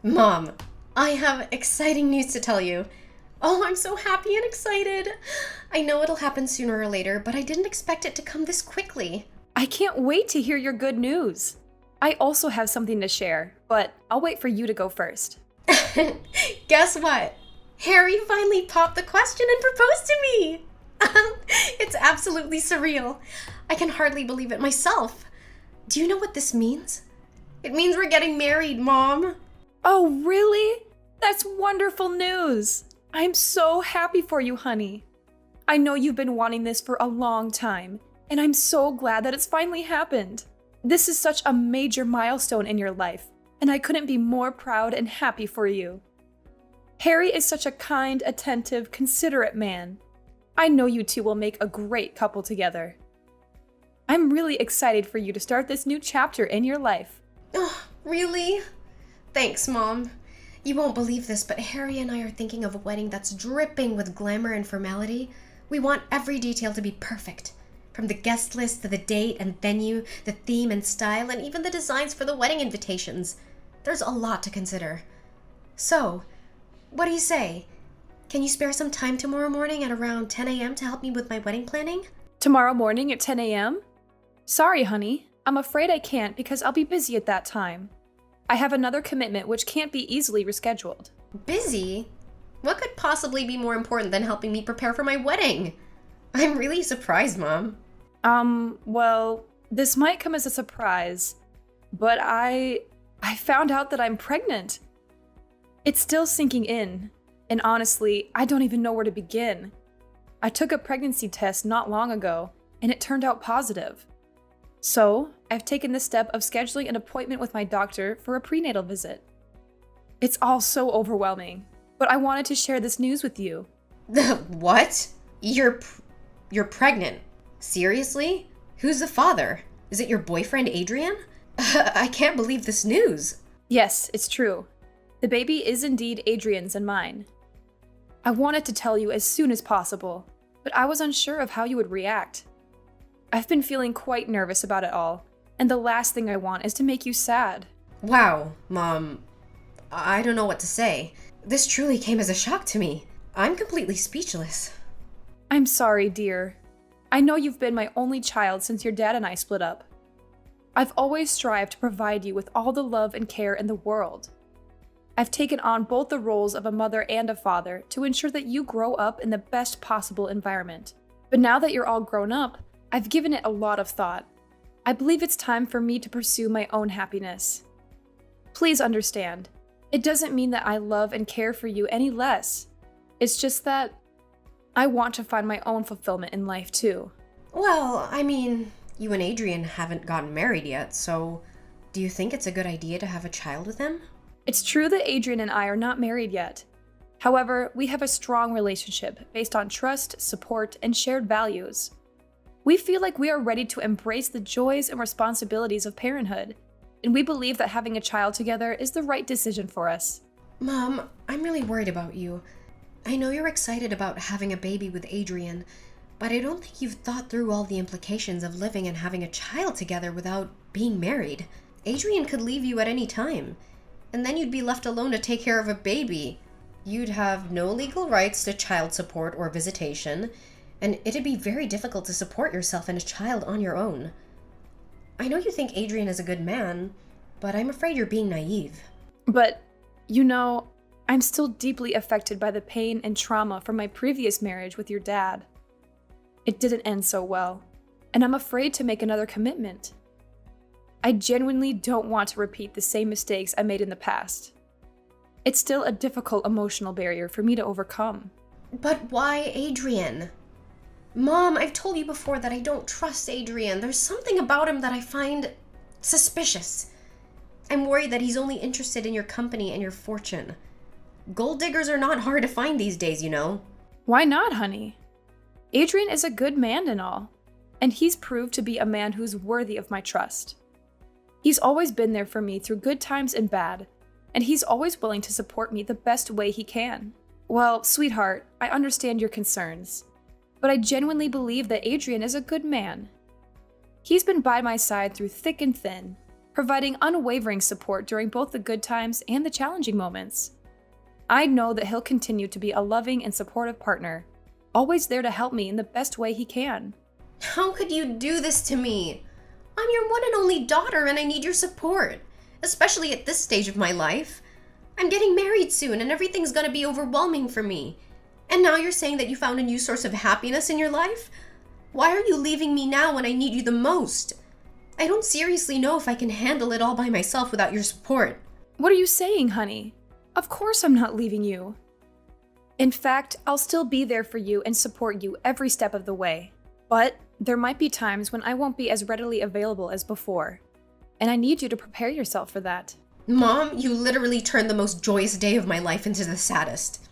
Mom, I have exciting news to tell you. Oh, I'm so happy and excited. I know it'll happen sooner or later, but I didn't expect it to come this quickly. I can't wait to hear your good news. I also have something to share, but I'll wait for you to go first. Guess what? Harry finally popped the question and proposed to me. It's absolutely surreal. I can hardly believe it myself. Do you know what this means? It means we're getting married, Mom. Oh, really? That's wonderful news. I'm so happy for you, honey. I know you've been wanting this for a long time, and I'm so glad that it's finally happened. This is such a major milestone in your life, and I couldn't be more proud and happy for you. Harry is such a kind, attentive, considerate man. I know you two will make a great couple together. I'm really excited for you to start this new chapter in your life. Oh, really? Thanks, Mom. You won't believe this, but Harry and I are thinking of a wedding that's dripping with glamour and formality. We want every detail to be perfect. From the guest list to the date and venue, the theme and style, and even the designs for the wedding invitations. There's a lot to consider. So, what do you say? Can you spare some time tomorrow morning at around 10 a.m. to help me with my wedding planning? Tomorrow morning at 10 a.m.? Sorry, honey. I'm afraid I can't because I'll be busy at that time. I have another commitment which can't be easily rescheduled. Busy? What could possibly be more important than helping me prepare for my wedding? I'm really surprised, Mom. Well, this might come as a surprise, but I found out that I'm pregnant. It's still sinking in, and honestly, I don't even know where to begin. I took a pregnancy test not long ago, and it turned out positive. So, I've taken the step of scheduling an appointment with my doctor for a prenatal visit. It's all so overwhelming, but I wanted to share this news with you. What? You're pregnant? Seriously? Who's the father? Is it your boyfriend, Adrian? I can't believe this news. Yes, it's true. The baby is indeed Adrian's and mine. I wanted to tell you as soon as possible, but I was unsure of how you would react. I've been feeling quite nervous about it all, and the last thing I want is to make you sad. Wow, Mom. I don't know what to say. This truly came as a shock to me. I'm completely speechless. I'm sorry, dear. I know you've been my only child since your dad and I split up. I've always strived to provide you with all the love and care in the world. I've taken on both the roles of a mother and a father to ensure that you grow up in the best possible environment. But now that you're all grown up, I've given it a lot of thought. I believe it's time for me to pursue my own happiness. Please understand, it doesn't mean that I love and care for you any less. It's just that I want to find my own fulfillment in life too. Well, I mean, you and Adrian haven't gotten married yet, so do you think it's a good idea to have a child with him? It's true that Adrian and I are not married yet. However, we have a strong relationship based on trust, support, and shared values. We feel like we are ready to embrace the joys and responsibilities of parenthood, and we believe that having a child together is the right decision for us. Mom, I'm really worried about you. I know you're excited about having a baby with Adrian, but I don't think you've thought through all the implications of living and having a child together without being married. Adrian could leave you at any time, and then you'd be left alone to take care of a baby. You'd have no legal rights to child support or visitation, and it'd be very difficult to support yourself and a child on your own. I know you think Adrian is a good man, but I'm afraid you're being naive. But, I'm still deeply affected by the pain and trauma from my previous marriage with your dad. It didn't end so well, and I'm afraid to make another commitment. I genuinely don't want to repeat the same mistakes I made in the past. It's still a difficult emotional barrier for me to overcome. But why Adrian? Mom, I've told you before that I don't trust Adrian. There's something about him that I find suspicious. I'm worried that he's only interested in your company and your fortune. Gold diggers are not hard to find these days, you know. Why not, honey? Adrian is a good man and all, and he's proved to be a man who's worthy of my trust. He's always been there for me through good times and bad, and he's always willing to support me the best way he can. Well, sweetheart, I understand your concerns, but I genuinely believe that Adrian is a good man. He's been by my side through thick and thin, providing unwavering support during both the good times and the challenging moments. I know that he'll continue to be a loving and supportive partner, always there to help me in the best way he can. How could you do this to me? I'm your one and only daughter and I need your support, especially at this stage of my life. I'm getting married soon and everything's gonna be overwhelming for me. And now you're saying that you found a new source of happiness in your life? Why are you leaving me now when I need you the most? I don't seriously know if I can handle it all by myself without your support. What are you saying, honey? Of course I'm not leaving you. In fact, I'll still be there for you and support you every step of the way. But there might be times when I won't be as readily available as before. And I need you to prepare yourself for that. Mom, you literally turned the most joyous day of my life into the saddest.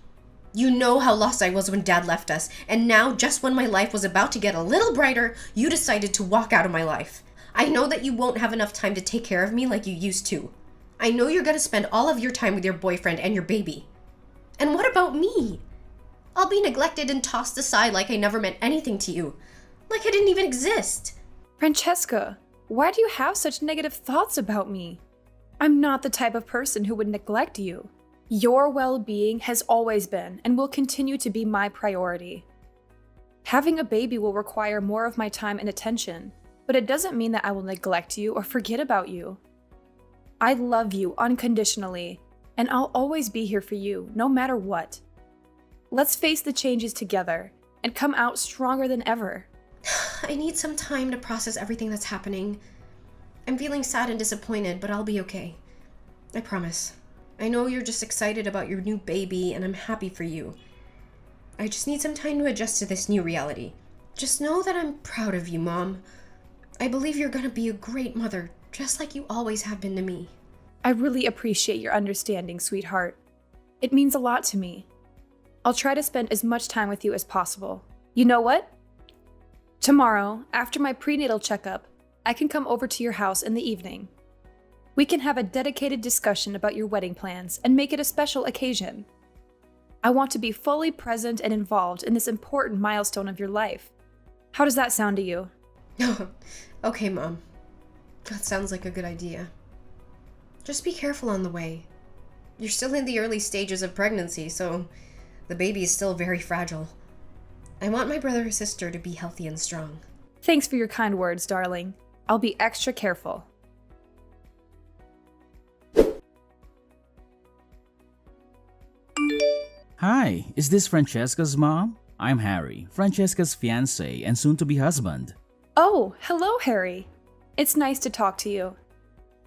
You know how lost I was when Dad left us, and now, just when my life was about to get a little brighter, you decided to walk out of my life. I know that you won't have enough time to take care of me like you used to. I know you're gonna spend all of your time with your boyfriend and your baby. And what about me? I'll be neglected and tossed aside like I never meant anything to you. Like I didn't even exist. Francesca, why do you have such negative thoughts about me? I'm not the type of person who would neglect you. Your well-being has always been and will continue to be my priority. Having a baby will require more of my time and attention, but it doesn't mean that I will neglect you or forget about you. I love you unconditionally, and I'll always be here for you, no matter what. Let's face the changes together and come out stronger than ever. I need some time to process everything that's happening. I'm feeling sad and disappointed, but I'll be okay. I promise. I know you're just excited about your new baby, and I'm happy for you. I just need some time to adjust to this new reality. Just know that I'm proud of you, Mom. I believe you're gonna be a great mother, just like you always have been to me. I really appreciate your understanding, sweetheart. It means a lot to me. I'll try to spend as much time with you as possible. You know what? Tomorrow, after my prenatal checkup, I can come over to your house in the evening. We can have a dedicated discussion about your wedding plans and make it a special occasion. I want to be fully present and involved in this important milestone of your life. How does that sound to you? Okay, Mom. That sounds like a good idea. Just be careful on the way. You're still in the early stages of pregnancy, so the baby is still very fragile. I want my brother or sister to be healthy and strong. Thanks for your kind words, darling. I'll be extra careful. Hi, is this Francesca's mom? I'm Harry, Francesca's fiancé and soon-to-be husband. Oh, hello, Harry. It's nice to talk to you.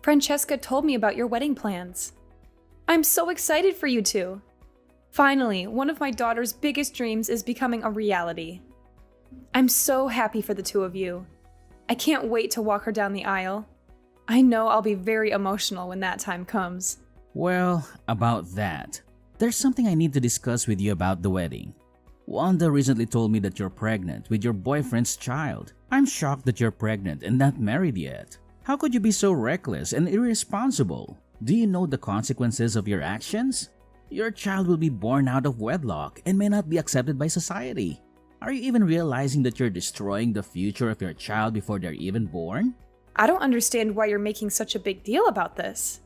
Francesca told me about your wedding plans. I'm so excited for you two. Finally, one of my daughter's biggest dreams is becoming a reality. I'm so happy for the two of you. I can't wait to walk her down the aisle. I know I'll be very emotional when that time comes. Well, about that, there's something I need to discuss with you about the wedding. Wanda recently told me that you're pregnant with your boyfriend's child. I'm shocked that you're pregnant and not married yet. How could you be so reckless and irresponsible? Do you know the consequences of your actions? Your child will be born out of wedlock and may not be accepted by society. Are you even realizing that you're destroying the future of your child before they're even born? I don't understand why you're making such a big deal about this.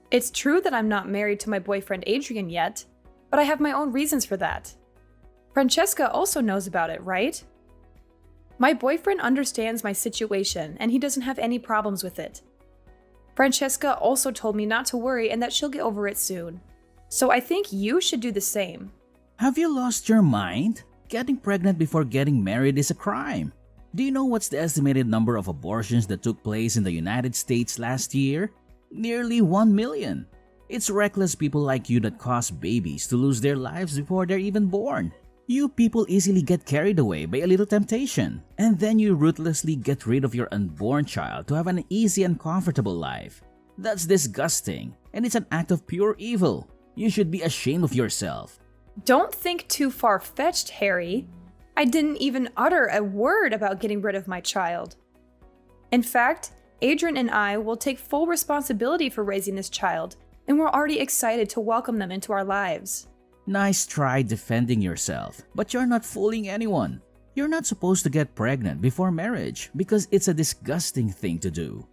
It's true that I'm not married to my boyfriend Adrian yet, but I have my own reasons for that. Francesca also knows about it, right? My boyfriend understands my situation and he doesn't have any problems with it. Francesca also told me not to worry and that she'll get over it soon. So I think you should do the same. Have you lost your mind? Getting pregnant before getting married is a crime. Do you know what's the estimated number of abortions that took place in the United States last year? Nearly 1 million. It's reckless people like you that cause babies to lose their lives before they're even born. You people easily get carried away by a little temptation, and then you ruthlessly get rid of your unborn child to have an easy and comfortable life. That's disgusting, and it's an act of pure evil. You should be ashamed of yourself. Don't think too far-fetched, Harry. I didn't even utter a word about getting rid of my child. In fact, Adrian and I will take full responsibility for raising this child, and we're already excited to welcome them into our lives. Nice try defending yourself, but you're not fooling anyone. You're not supposed to get pregnant before marriage because it's a disgusting thing to do.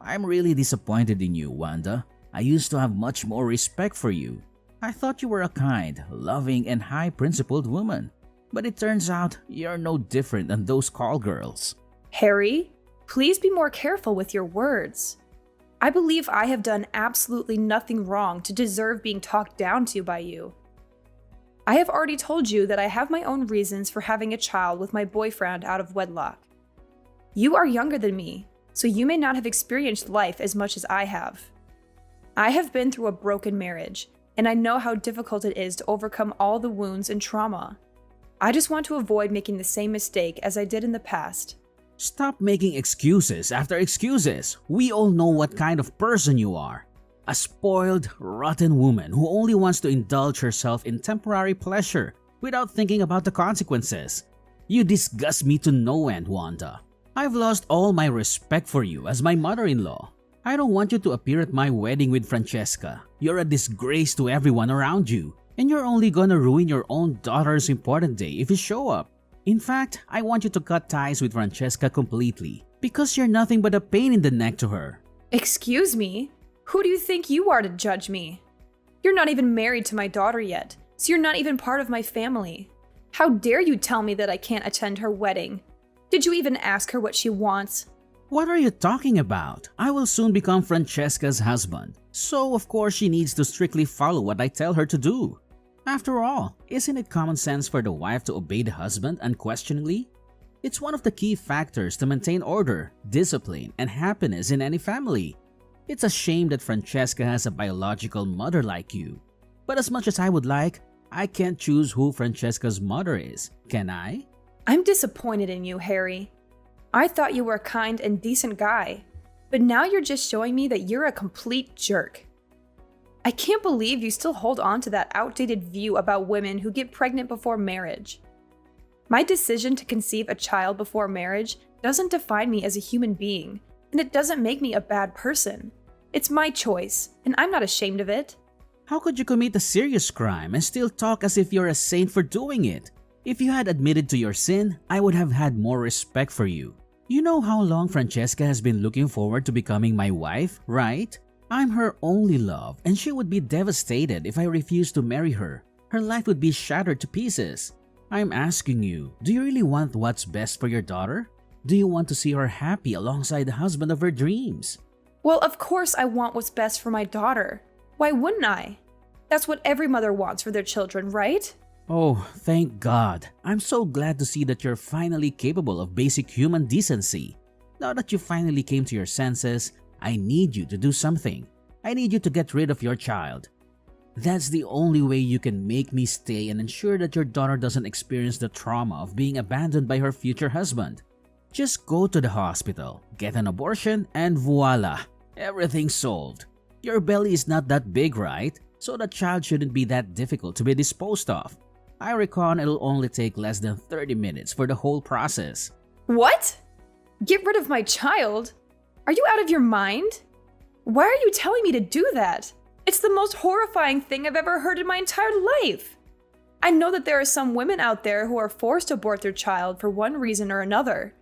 I'm really disappointed in you, Wanda. I used to have much more respect for you. I thought you were a kind, loving, and high-principled woman. But it turns out you're no different than those call girls. Harry, please be more careful with your words. I believe I have done absolutely nothing wrong to deserve being talked down to by you. I have already told you that I have my own reasons for having a child with my boyfriend out of wedlock. You are younger than me, so you may not have experienced life as much as I have. I have been through a broken marriage, and I know how difficult it is to overcome all the wounds and trauma. I just want to avoid making the same mistake as I did in the past. Stop making excuses after excuses. We all know what kind of person you are. A spoiled, rotten woman who only wants to indulge herself in temporary pleasure without thinking about the consequences. You disgust me to no end, Wanda. I've lost all my respect for you as my mother-in-law. I don't want you to appear at my wedding with Francesca. You're a disgrace to everyone around you, and you're only gonna ruin your own daughter's important day if you show up. In fact, I want you to cut ties with Francesca completely because you're nothing but a pain in the neck to her. Excuse me? Who do you think you are to judge me? You're not even married to my daughter yet, so you're not even part of my family. How dare you tell me that I can't attend her wedding? Did you even ask her what she wants? What are you talking about? I will soon become Francesca's husband, so of course she needs to strictly follow what I tell her to do. After all, isn't it common sense for the wife to obey the husband unquestioningly? It's one of the key factors to maintain order, discipline, and happiness in any family. It's a shame that Francesca has a biological mother like you. But as much as I would like, I can't choose who Francesca's mother is, can I? I'm disappointed in you, Harry. I thought you were a kind and decent guy, but now you're just showing me that you're a complete jerk. I can't believe you still hold on to that outdated view about women who get pregnant before marriage. My decision to conceive a child before marriage doesn't define me as a human being, and it doesn't make me a bad person. It's my choice, and I'm not ashamed of it. How could you commit a serious crime and still talk as if you're a saint for doing it? If you had admitted to your sin, I would have had more respect for you. You know how long Francesca has been looking forward to becoming my wife, right? I'm her only love, and she would be devastated if I refused to marry her. Her life would be shattered to pieces. I'm asking you, do you really want what's best for your daughter? Do you want to see her happy alongside the husband of her dreams? Well, of course I want what's best for my daughter. Why wouldn't I? That's what every mother wants for their children, right? Oh, thank God. I'm so glad to see that you're finally capable of basic human decency. Now that you finally came to your senses, I need you to do something. I need you to get rid of your child. That's the only way you can make me stay and ensure that your daughter doesn't experience the trauma of being abandoned by her future husband. Just go to the hospital, get an abortion, and voila, everything's solved. Your belly is not that big, right? So the child shouldn't be that difficult to be disposed of. I reckon it'll only take less than 30 minutes for the whole process. What? Get rid of my child? Are you out of your mind? Why are you telling me to do that? It's the most horrifying thing I've ever heard in my entire life. I know that there are some women out there who are forced to abort their child for one reason or another.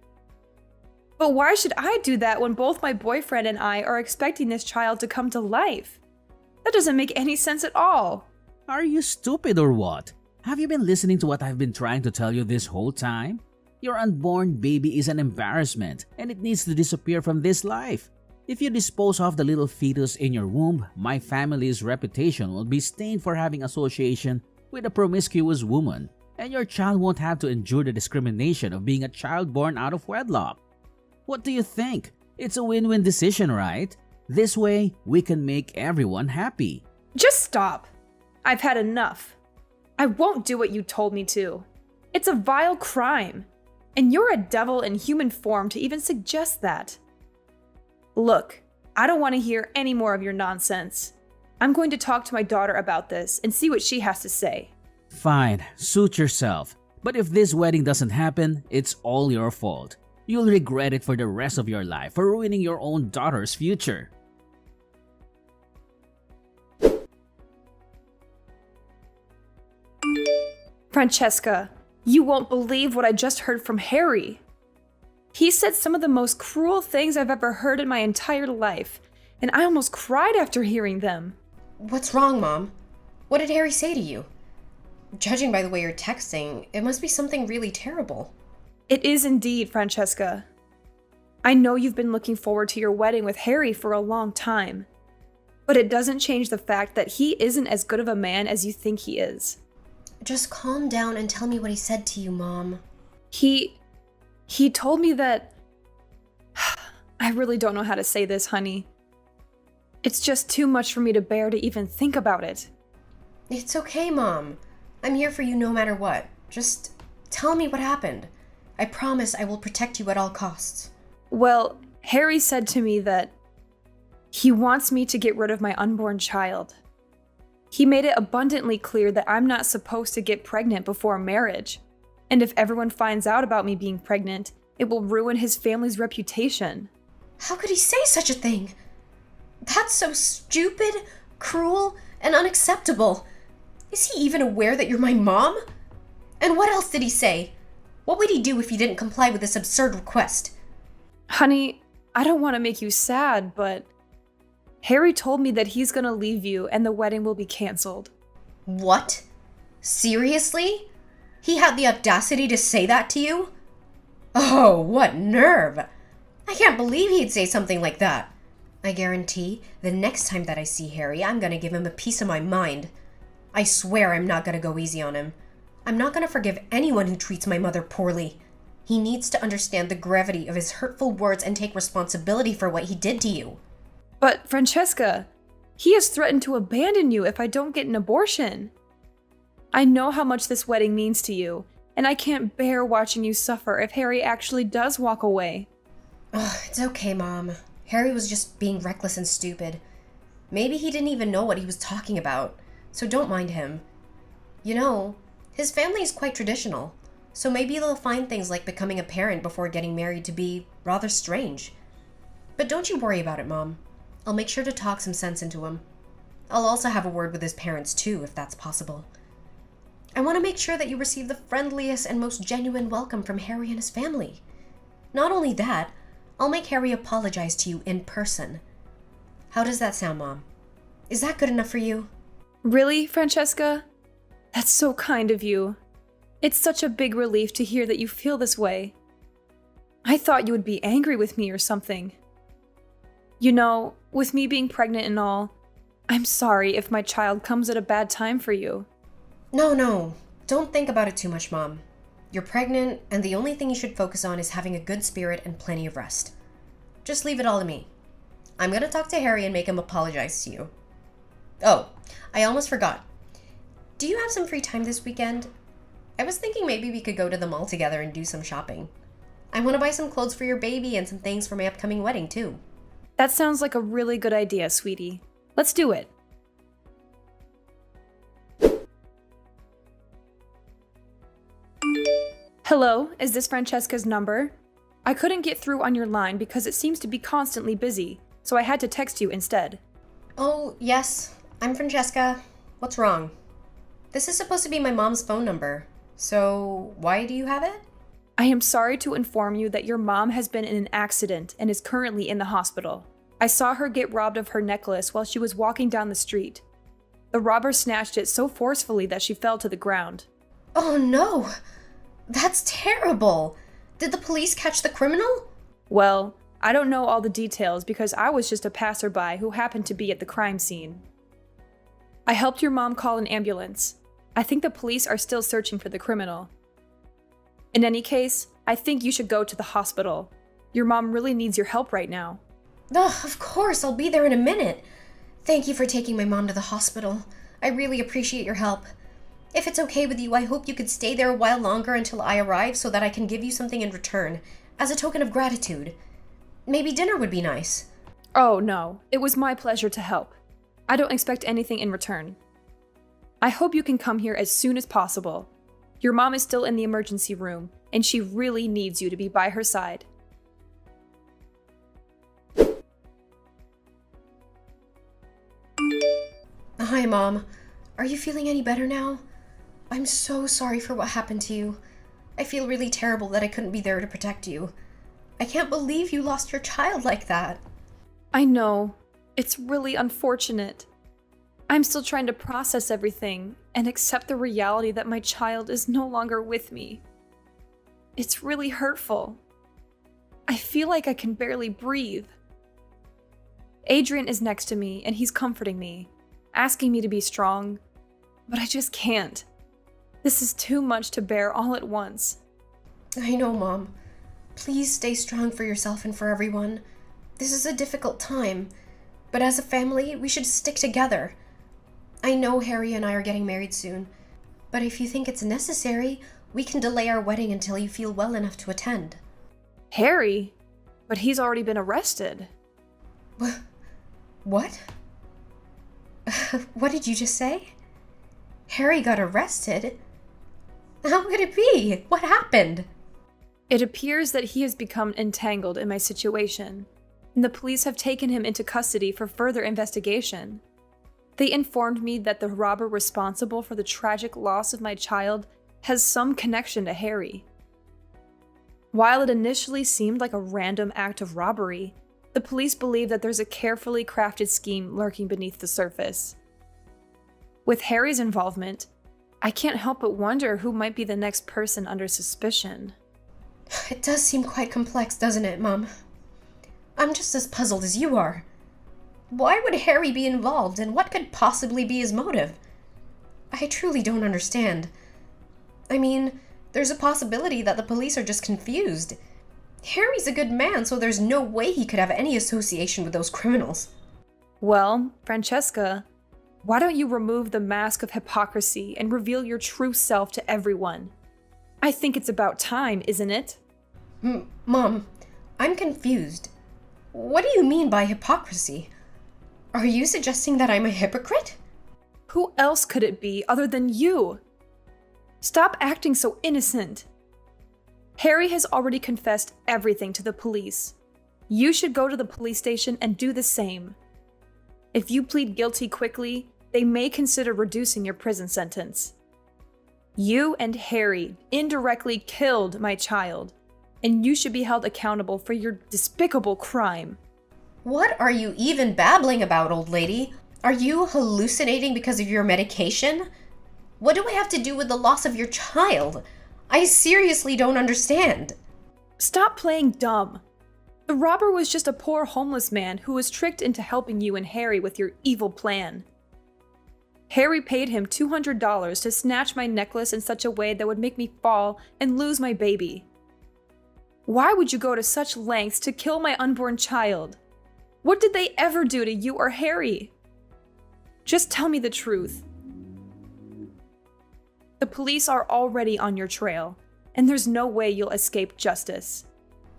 But why should I do that when both my boyfriend and I are expecting this child to come to life? That doesn't make any sense at all. Are you stupid or what? Have you been listening to what I've been trying to tell you this whole time? Your unborn baby is an embarrassment and it needs to disappear from this life. If you dispose of the little fetus in your womb, my family's reputation will be stained for having association with a promiscuous woman, and your child won't have to endure the discrimination of being a child born out of wedlock. What do you think? It's a win-win decision, right? This way, we can make everyone happy. Just stop. I've had enough. I won't do what you told me to. It's a vile crime. And you're a devil in human form to even suggest that. Look, I don't want to hear any more of your nonsense. I'm going to talk to my daughter about this and see what she has to say. Fine, suit yourself. But if this wedding doesn't happen, it's all your fault. You'll regret it for the rest of your life for ruining your own daughter's future. Francesca, you won't believe what I just heard from Harry. He said some of the most cruel things I've ever heard in my entire life, and I almost cried after hearing them. What's wrong, Mom? What did Harry say to you? Judging by the way you're texting, it must be something really terrible. It is indeed, Francesca. I know you've been looking forward to your wedding with Harry for a long time, but it doesn't change the fact that he isn't as good of a man as you think he is. Just calm down and tell me what he said to you, Mom. He told me that... I really don't know how to say this, honey. It's just too much for me to bear to even think about it. It's okay, Mom. I'm here for you no matter what. Just tell me what happened. I promise I will protect you at all costs. Well, Harry said to me that he wants me to get rid of my unborn child. He made it abundantly clear that I'm not supposed to get pregnant before marriage. And if everyone finds out about me being pregnant, it will ruin his family's reputation. How could he say such a thing? That's so stupid, cruel, and unacceptable. Is he even aware that you're my mom? And what else did he say? What would he do if you didn't comply with this absurd request? Honey, I don't want to make you sad, but Harry told me that he's gonna leave you and the wedding will be canceled. What? Seriously? He had the audacity to say that to you? Oh, what nerve! I can't believe he'd say something like that. I guarantee the next time that I see Harry, I'm gonna give him a piece of my mind. I swear I'm not gonna go easy on him. I'm not gonna forgive anyone who treats my mother poorly. He needs to understand the gravity of his hurtful words and take responsibility for what he did to you. But, Francesca, he has threatened to abandon you if I don't get an abortion. I know how much this wedding means to you, and I can't bear watching you suffer if Harry actually does walk away. Ugh, it's okay, Mom. Harry was just being reckless and stupid. Maybe he didn't even know what he was talking about, so don't mind him. You know, his family is quite traditional, so maybe they'll find things like becoming a parent before getting married to be rather strange. But don't you worry about it, Mom. I'll make sure to talk some sense into him. I'll also have a word with his parents too, if that's possible. I want to make sure that you receive the friendliest and most genuine welcome from Harry and his family. Not only that, I'll make Harry apologize to you in person. How does that sound, Mom? Is that good enough for you? Really, Francesca? That's so kind of you. It's such a big relief to hear that you feel this way. I thought you would be angry with me or something. You know, with me being pregnant and all, I'm sorry if my child comes at a bad time for you. No. Don't think about it too much, Mom. You're pregnant, and the only thing you should focus on is having a good spirit and plenty of rest. Just leave it all to me. I'm gonna talk to Harry and make him apologize to you. Oh, I almost forgot. Do you have some free time this weekend? I was thinking maybe we could go to the mall together and do some shopping. I want to buy some clothes for your baby and some things for my upcoming wedding, too. That sounds like a really good idea, sweetie. Let's do it. Hello, is this Francesca's number? I couldn't get through on your line because it seems to be constantly busy, so I had to text you instead. Oh, yes. I'm Francesca. What's wrong? This is supposed to be my mom's phone number. So, why do you have it? I am sorry to inform you that your mom has been in an accident and is currently in the hospital. I saw her get robbed of her necklace while she was walking down the street. The robber snatched it so forcefully that she fell to the ground. Oh no! That's terrible! Did the police catch the criminal? Well, I don't know all the details because I was just a passerby who happened to be at the crime scene. I helped your mom call an ambulance. I think the police are still searching for the criminal. In any case, I think you should go to the hospital. Your mom really needs your help right now. Ugh, of course, I'll be there in a minute. Thank you for taking my mom to the hospital. I really appreciate your help. If it's okay with you, I hope you could stay there a while longer until I arrive so that I can give you something in return, as a token of gratitude. Maybe dinner would be nice. Oh no, it was my pleasure to help. I don't expect anything in return. I hope you can come here as soon as possible. Your mom is still in the emergency room, and she really needs you to be by her side. Hi, Mom. Are you feeling any better now? I'm so sorry for what happened to you. I feel really terrible that I couldn't be there to protect you. I can't believe you lost your child like that. I know. It's really unfortunate. I'm still trying to process everything and accept the reality that my child is no longer with me. It's really hurtful. I feel like I can barely breathe. Adrian is next to me and he's comforting me, asking me to be strong, but I just can't. This is too much to bear all at once. I know, Mom. Please stay strong for yourself and for everyone. This is a difficult time, but as a family, we should stick together. I know Harry and I are getting married soon, but if you think it's necessary, we can delay our wedding until you feel well enough to attend. Harry? But he's already been arrested. What? What did you just say? Harry got arrested? How could it be? What happened? It appears that he has become entangled in my situation, and the police have taken him into custody for further investigation. They informed me that the robber responsible for the tragic loss of my child has some connection to Harry. While it initially seemed like a random act of robbery, the police believe that there's a carefully crafted scheme lurking beneath the surface. With Harry's involvement, I can't help but wonder who might be the next person under suspicion. It does seem quite complex, doesn't it, Mom? I'm just as puzzled as you are. Why would Harry be involved, and what could possibly be his motive? I truly don't understand. I mean, there's a possibility that the police are just confused. Harry's a good man, so there's no way he could have any association with those criminals. Well, Francesca, why don't you remove the mask of hypocrisy and reveal your true self to everyone? I think it's about time, isn't it? Mom, I'm confused. What do you mean by hypocrisy? Are you suggesting that I'm a hypocrite? Who else could it be other than you? Stop acting so innocent. Harry has already confessed everything to the police. You should go to the police station and do the same. If you plead guilty quickly, they may consider reducing your prison sentence. You and Harry indirectly killed my child, and you should be held accountable for your despicable crime. What are you even babbling about, old lady? Are you hallucinating because of your medication? What do I have to do with the loss of your child? I seriously don't understand. Stop playing dumb. The robber was just a poor homeless man who was tricked into helping you and Harry with your evil plan. Harry paid him $200 to snatch my necklace in such a way that would make me fall and lose my baby. Why would you go to such lengths to kill my unborn child? What did they ever do to you or Harry? Just tell me the truth. The police are already on your trail, and there's no way you'll escape justice.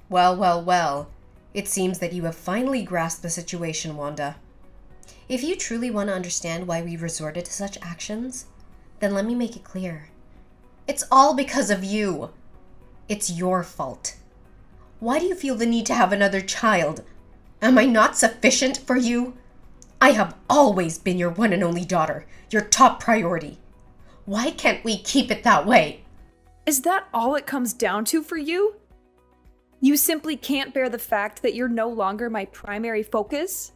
Well. It seems that you have finally grasped the situation, Wanda. If you truly want to understand why we resorted to such actions, then let me make it clear. It's all because of you. It's your fault. Why do you feel the need to have another child? Am I not sufficient for you? I have always been your one and only daughter, your top priority. Why can't we keep it that way? Is that all it comes down to for you? You simply can't bear the fact that you're no longer my primary focus?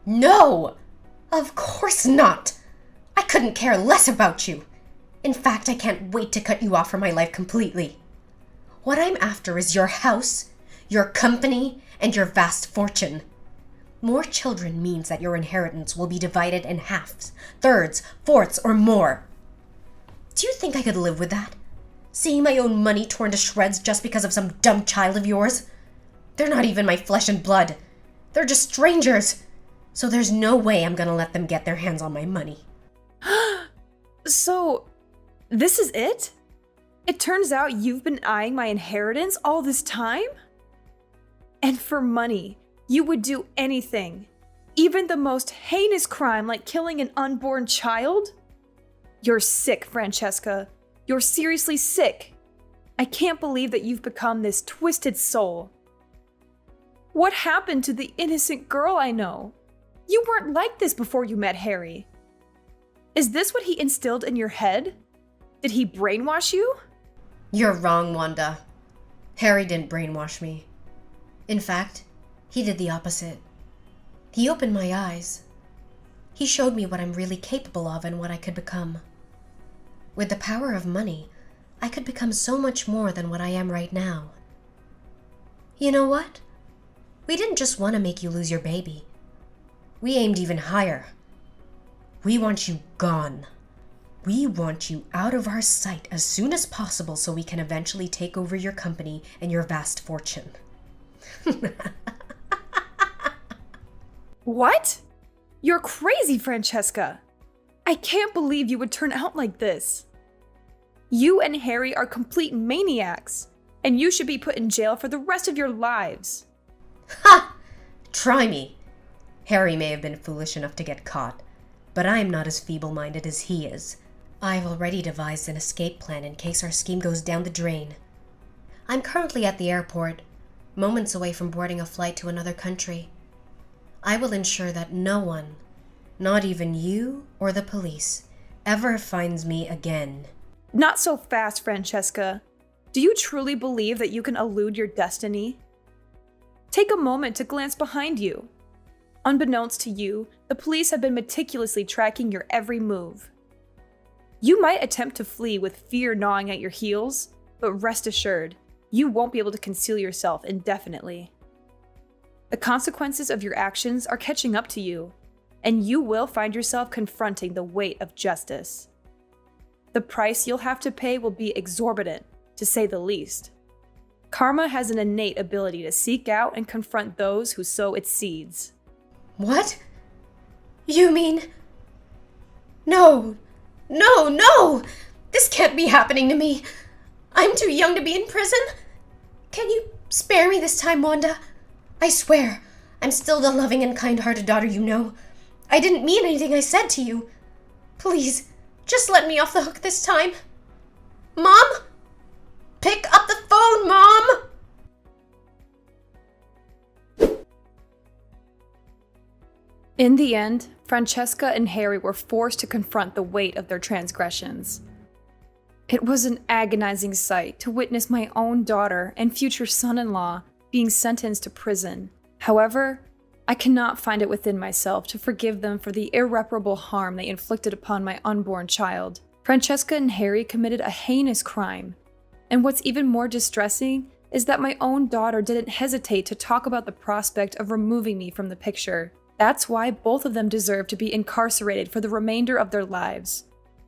No! Of course not! I couldn't care less about you. In fact, I can't wait to cut you off from my life completely. What I'm after is your house, your company, and your vast fortune. More children means that your inheritance will be divided in halves, thirds, fourths, or more. Do you think I could live with that? Seeing my own money torn to shreds just because of some dumb child of yours? They're not even my flesh and blood. They're just strangers. So there's no way I'm gonna let them get their hands on my money. So, this is it? It turns out you've been eyeing my inheritance all this time? And for money, you would do anything, even the most heinous crime like killing an unborn child? You're sick, Francesca. You're seriously sick. I can't believe that you've become this twisted soul. What happened to the innocent girl I know? You weren't like this before you met Harry. Is this what he instilled in your head? Did he brainwash you? You're wrong, Wanda. Harry didn't brainwash me. In fact, he did the opposite. He opened my eyes. He showed me what I'm really capable of and what I could become. With the power of money, I could become so much more than what I am right now. You know what? We didn't just want to make you lose your baby. We aimed even higher. We want you gone. We want you out of our sight as soon as possible so we can eventually take over your company and your vast fortune. What? You're crazy, Francesca. I can't believe you would turn out like this. You and Harry are complete maniacs, and you should be put in jail for the rest of your lives. Ha! Try me. Harry may have been foolish enough to get caught, but I am not as feeble-minded as he is. I've already devised an escape plan in case our scheme goes down the drain. I'm currently at the airport, moments away from boarding a flight to another country. I will ensure that no one, not even you or the police, ever finds me again. Not so fast, Francesca. Do you truly believe that you can elude your destiny? Take a moment to glance behind you. Unbeknownst to you, the police have been meticulously tracking your every move. You might attempt to flee with fear gnawing at your heels, but rest assured, you won't be able to conceal yourself indefinitely. The consequences of your actions are catching up to you, and you will find yourself confronting the weight of justice. The price you'll have to pay will be exorbitant, to say the least. Karma has an innate ability to seek out and confront those who sow its seeds. What? You mean... No! No, no! This can't be happening to me. I'm too young to be in prison. Can you spare me this time, Wanda? I swear, I'm still the loving and kind-hearted daughter you know. I didn't mean anything I said to you. Please, just let me off the hook this time. Mom? Pick up the phone, Mom! In the end, Francesca and Harry were forced to confront the weight of their transgressions. It was an agonizing sight to witness my own daughter and future son-in-law being sentenced to prison. However, I cannot find it within myself to forgive them for the irreparable harm they inflicted upon my unborn child. Francesca and Harry committed a heinous crime. And what's even more distressing is that my own daughter didn't hesitate to talk about the prospect of removing me from the picture. That's why both of them deserve to be incarcerated for the remainder of their lives,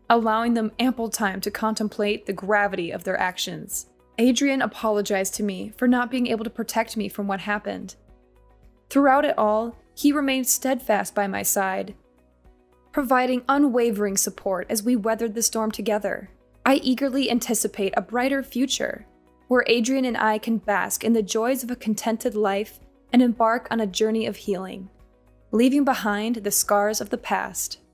allowing them ample time to contemplate the gravity of their actions. Adrian apologized to me for not being able to protect me from what happened. Throughout it all, he remained steadfast by my side, providing unwavering support as we weathered the storm together. I eagerly anticipate a brighter future, where Adrian and I can bask in the joys of a contented life and embark on a journey of healing, leaving behind the scars of the past.